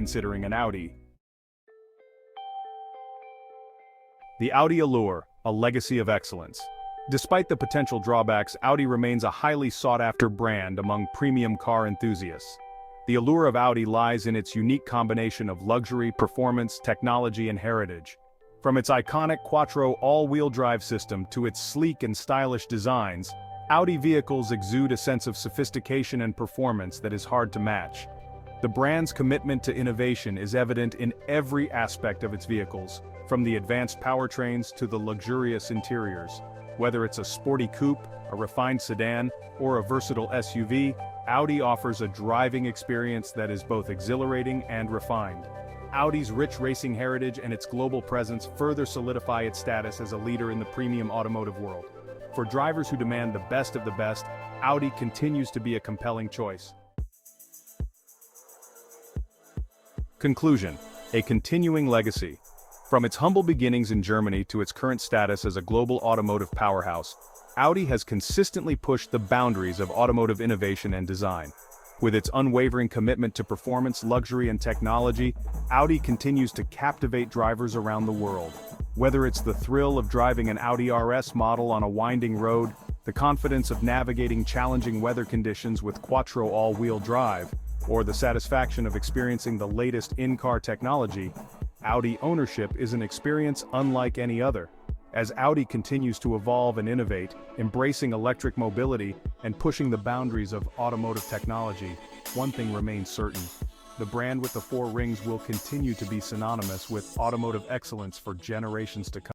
considering an Audi. The Audi Allure, a legacy of excellence. Despite the potential drawbacks, Audi remains a highly sought-after brand among premium car enthusiasts. The allure of Audi lies in its unique combination of luxury, performance, technology, and heritage. From its iconic Quattro all-wheel drive system to its sleek and stylish designs, Audi vehicles exude a sense of sophistication and performance that is hard to match. The brand's commitment to innovation is evident in every aspect of its vehicles, from the advanced powertrains to the luxurious interiors. Whether it's a sporty coupe, a refined sedan, or a versatile SUV, Audi offers a driving experience that is both exhilarating and refined. Audi's rich racing heritage and its global presence further solidify its status as a leader in the premium automotive world. For drivers who demand the best of the best, Audi continues to be a compelling choice. Conclusion: a continuing legacy. From its humble beginnings in Germany to its current status as a global automotive powerhouse, Audi has consistently pushed the boundaries of automotive innovation and design. With its unwavering commitment to performance, luxury, and technology, Audi continues to captivate drivers around the world. Whether it's the thrill of driving an Audi RS model on a winding road, the confidence of navigating challenging weather conditions with Quattro all-wheel drive, or the satisfaction of experiencing the latest in-car technology, Audi ownership is an experience unlike any other. As Audi continues to evolve and innovate, embracing electric mobility and pushing the boundaries of automotive technology, one thing remains certain: the brand with the four rings will continue to be synonymous with automotive excellence for generations to come.